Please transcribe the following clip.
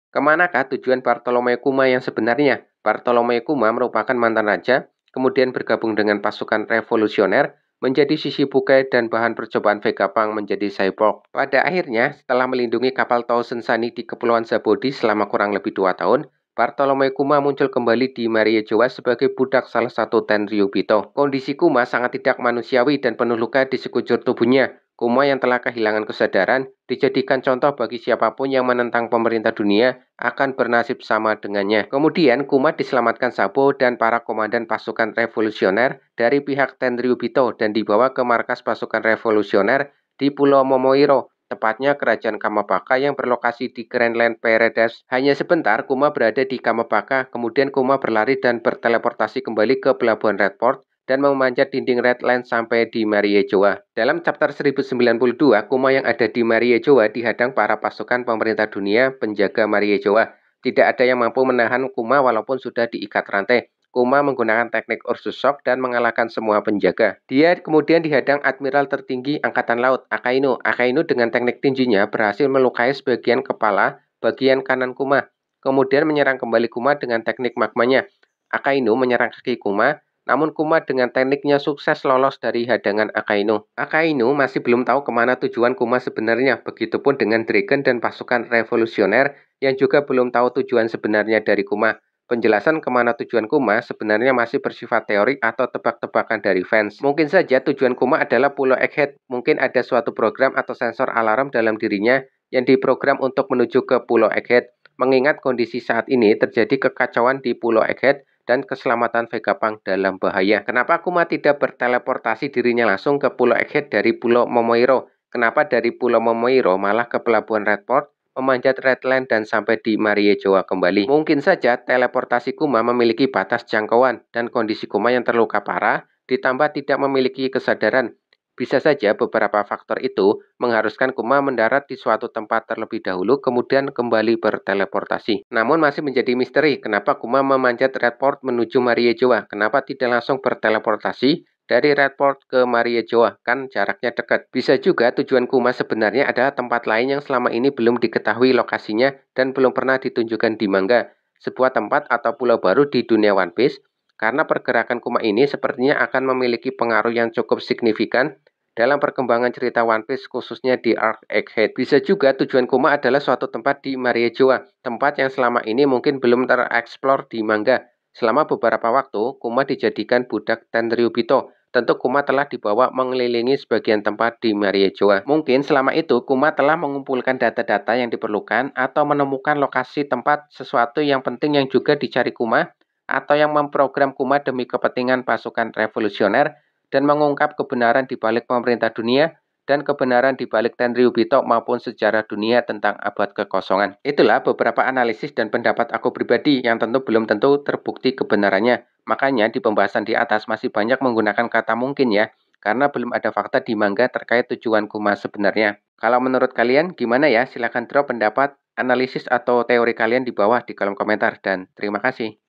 Kemanakah tujuan Bartolomeo Kuma yang sebenarnya? Bartolomeo Kuma merupakan mantan raja, kemudian bergabung dengan pasukan revolusioner, menjadi sisi bukai dan bahan percobaan Vegapunk menjadi cyborg. Pada akhirnya, setelah melindungi kapal Thousand Sunny di Kepulauan Zabodi selama kurang lebih 2 tahun, Bartolomeo Kuma muncul kembali di Maria Joa sebagai budak salah satu Tenryubito. Kondisi Kuma sangat tidak manusiawi dan penuh luka di sekujur tubuhnya. Kuma yang telah kehilangan kesadaran dijadikan contoh bagi siapapun yang menentang pemerintah dunia akan bernasib sama dengannya. Kemudian Kuma diselamatkan Sabo dan para komandan pasukan revolusioner dari pihak Tenryubito dan dibawa ke markas pasukan revolusioner di Pulau Momoiro, tepatnya kerajaan Kamabaka yang berlokasi di Grand Line Paradise. Hanya sebentar Kuma berada di Kamabaka, kemudian Kuma berlari dan berteleportasi kembali ke pelabuhan Redport dan memanjat dinding Red Line sampai di Maria Joa. Dalam chapter 1092, Kuma yang ada di Maria Joa dihadang para pasukan pemerintah dunia penjaga Maria Joa. Tidak ada yang mampu menahan Kuma walaupun sudah diikat rantai. Kuma menggunakan teknik Ursus Shock dan mengalahkan semua penjaga. Dia kemudian dihadang Admiral tertinggi Angkatan Laut, Akainu. Akainu dengan teknik tinjunya berhasil melukai sebagian kepala bagian kanan Kuma. Kemudian menyerang kembali Kuma dengan teknik magmanya. Akainu menyerang kaki Kuma, namun Kuma dengan tekniknya sukses lolos dari hadangan Akainu. Akainu masih belum tahu kemana tujuan Kuma sebenarnya, begitupun dengan Dragon dan pasukan revolusioner yang juga belum tahu tujuan sebenarnya dari Kuma. Penjelasan kemana tujuan Kuma sebenarnya masih bersifat teori atau tebak-tebakan dari fans. Mungkin saja tujuan Kuma adalah Pulau Egghead, mungkin ada suatu program atau sensor alarm dalam dirinya yang diprogram untuk menuju ke Pulau Egghead. Mengingat kondisi saat ini terjadi kekacauan di Pulau Egghead, dan keselamatan Vegapunk dalam bahaya. Kenapa Kuma tidak berteleportasi dirinya langsung ke Pulau Egghead dari Pulau Momoiro? Kenapa dari Pulau Momoiro malah ke pelabuhan Redport, memanjat Red Line dan sampai di Maria Joa kembali? Mungkin saja teleportasi Kuma memiliki batas jangkauan dan kondisi Kuma yang terluka parah, ditambah tidak memiliki kesadaran. Bisa saja beberapa faktor itu mengharuskan Kuma mendarat di suatu tempat terlebih dahulu kemudian kembali berteleportasi. Namun masih menjadi misteri kenapa Kuma memanjat Redport menuju Maria Joa. Kenapa tidak langsung berteleportasi dari Redport ke Maria Joa? Kan jaraknya dekat. Bisa juga tujuan Kuma sebenarnya adalah tempat lain yang selama ini belum diketahui lokasinya dan belum pernah ditunjukkan di manga. Sebuah tempat atau pulau baru di dunia One Piece. Karena pergerakan Kuma ini sepertinya akan memiliki pengaruh yang cukup signifikan dalam perkembangan cerita One Piece khususnya di Arc Egghead. Bisa juga tujuan Kuma adalah suatu tempat di Maria Joa, tempat yang selama ini mungkin belum tereksplor di manga. Selama beberapa waktu, Kuma dijadikan budak Tenryubito. Tentu Kuma telah dibawa mengelilingi sebagian tempat di Maria Joa. Mungkin selama itu Kuma telah mengumpulkan data-data yang diperlukan atau menemukan lokasi tempat sesuatu yang penting yang juga dicari Kuma, atau yang memprogram Kuma demi kepentingan pasukan revolusioner dan mengungkap kebenaran di balik pemerintah dunia dan kebenaran di balik Tenryubito maupun sejarah dunia tentang abad kekosongan. Itulah beberapa analisis dan pendapat aku pribadi yang tentu belum tentu terbukti kebenarannya. Makanya di pembahasan di atas masih banyak menggunakan kata mungkin ya, karena belum ada fakta di manga terkait tujuan Kuma sebenarnya. Kalau menurut kalian gimana ya? Silahkan drop pendapat, analisis atau teori kalian di bawah di kolom komentar dan terima kasih.